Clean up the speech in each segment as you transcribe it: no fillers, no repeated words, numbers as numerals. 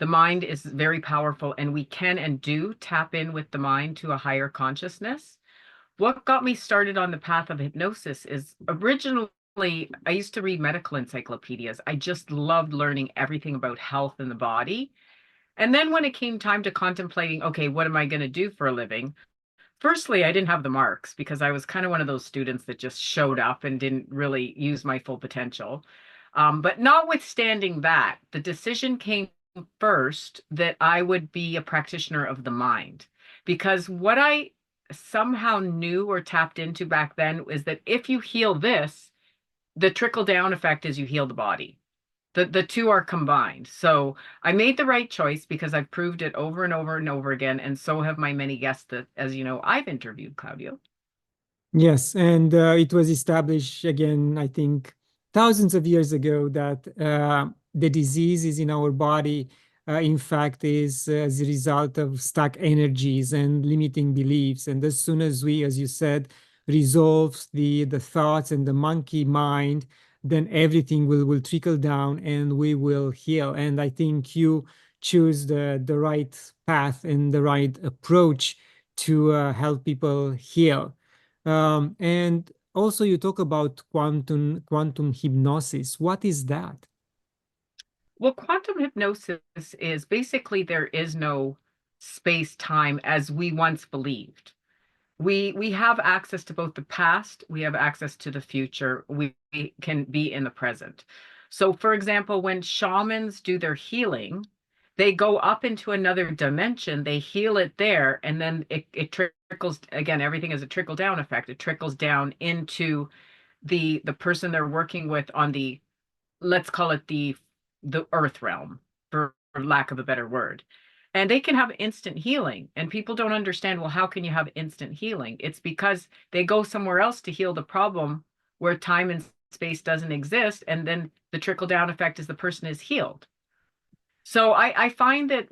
The mind is very powerful, and we can and do tap in with the mind to a higher consciousness. What got me started on the path of hypnosis is originally I used to read medical encyclopedias. I just loved learning everything about health and the body. And then when it came time to contemplating, okay, what am I going to do for a living? Firstly, I didn't have the marks because I was kind of one of those students that just showed up and didn't really use my full potential. But notwithstanding that, the decision came first that I would be a practitioner of the mind. Because what I somehow knew or tapped into back then is that if you heal this, the trickle down effect is you heal the body. The two are combined. So I made the right choice because I've proved it over and over and over again, and so have my many guests that, as you know, I've interviewed, Claudio. Yes, and it was established again, I think, thousands of years ago that the diseases in our body, in fact, is as a result of stuck energies and limiting beliefs. And as soon as we, as you said, resolve the thoughts and the monkey mind, then everything will trickle down and we will heal. And I think you choose the right path and the right approach to help people heal. And also you talk about quantum hypnosis. What is that? Well, quantum hypnosis is basically there is no space time as we once believed. We have access to both the past, we have access to the future, we can be in the present. So, for example, when shamans do their healing, they go up into another dimension, they heal it there, and then it trickles again, everything is a trickle down effect. It trickles down into the person they're working with on the, let's call it the earth realm, for lack of a better word. And they can have instant healing. And people don't understand, well, how can you have instant healing? It's because they go somewhere else to heal the problem where time and space doesn't exist. And then the trickle down effect is the person is healed. So I find that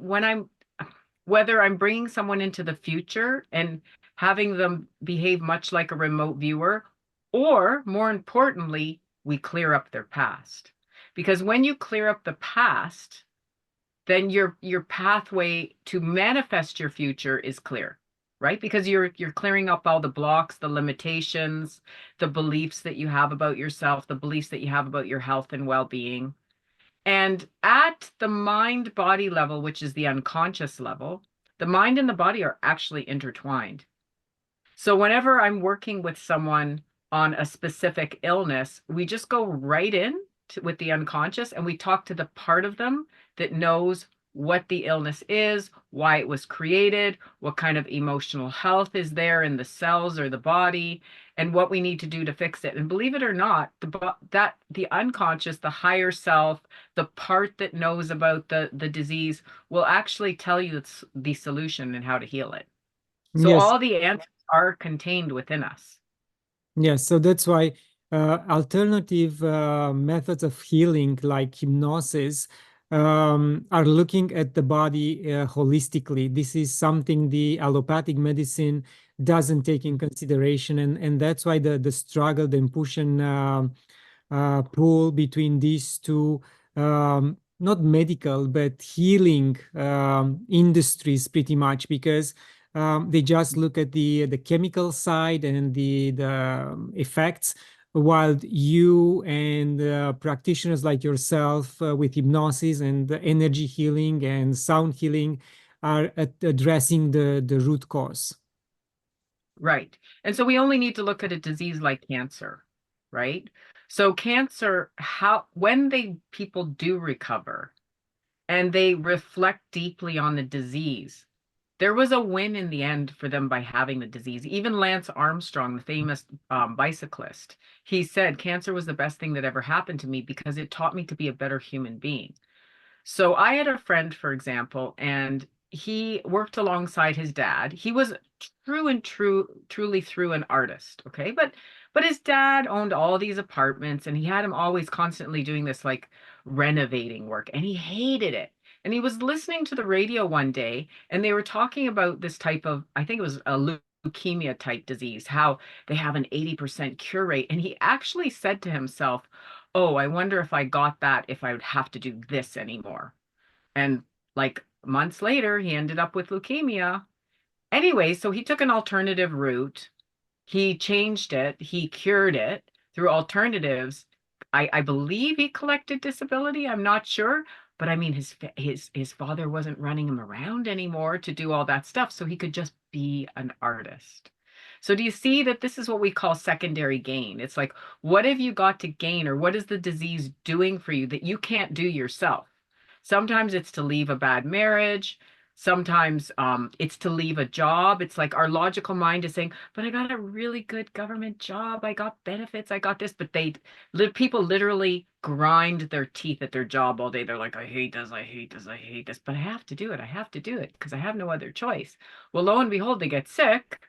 whether I'm bringing someone into the future and having them behave much like a remote viewer, or more importantly, we clear up their past. Because when you clear up the past, then your pathway to manifest your future is clear, right? Because you're clearing up all the blocks, the limitations, the beliefs that you have about yourself, the beliefs that you have about your health and well-being. And at the mind body level, which is the unconscious level, the mind and the body are actually intertwined. So whenever I'm working with someone on a specific illness, we just go right in with the unconscious and we talk to the part of them that knows what the illness is, why it was created, what kind of emotional health is there in the cells or the body, and what we need to do to fix it. And believe it or not, the unconscious, the higher self, the part that knows about the disease will actually tell you it's the solution and how to heal it. So Yes, all the answers are contained within us. yes. So that's why alternative methods of healing, like hypnosis, are looking at the body holistically. This is something the allopathic medicine doesn't take in consideration, and that's why the struggle, the push and pull between these two, not medical but healing industries, pretty much, because they just look at the chemical side and the effects, while you and practitioners like yourself with hypnosis and the energy healing and sound healing are addressing the root cause. Right. And so we only need to look at a disease like cancer, right? So cancer, how when they people do recover and they reflect deeply on the disease, there was a win in the end for them by having the disease. Even Lance Armstrong, the famous bicyclist, he said cancer was the best thing that ever happened to me because it taught me to be a better human being. So I had a friend, for example, and he worked alongside his dad. He was truly through an artist, okay? But his dad owned all these apartments and he had him always constantly doing this like renovating work and he hated it. And he was listening to the radio one day and they were talking about this type of, I think it was a leukemia type disease, how they have an 80% cure rate. And he actually said to himself, oh, I wonder if I got that, if I would have to do this anymore. And like months later, he ended up with leukemia. Anyway, so he took an alternative route. He changed it. He cured it through alternatives. I believe he collected disability. I'm not sure, but I mean, his father wasn't running him around anymore to do all that stuff, so he could just be an artist. So do you see that this is what we call secondary gain? It's like, what have you got to gain, or what is the disease doing for you that you can't do yourself? Sometimes it's to leave a bad marriage. Sometimes it's to leave a job. It's like our logical mind is saying, but I got a really good government job. I got benefits. I got this. But people literally grind their teeth at their job all day. They're like, I hate this. I hate this. I hate this. But I have to do it. I have to do it because I have no other choice. Well, lo and behold, they get sick.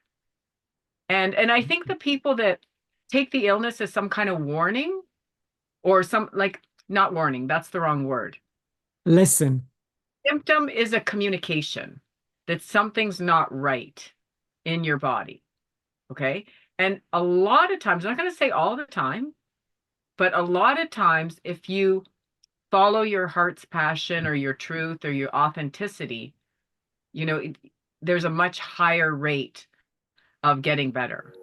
And I think the people that take the illness as some kind of warning or some like not warning, that's the wrong word. Lesson. Symptom is a communication that something's not right in your body. Okay. And a lot of times, I'm not going to say all the time, but a lot of times, if you follow your heart's passion or your truth or your authenticity, you know, there's a much higher rate of getting better.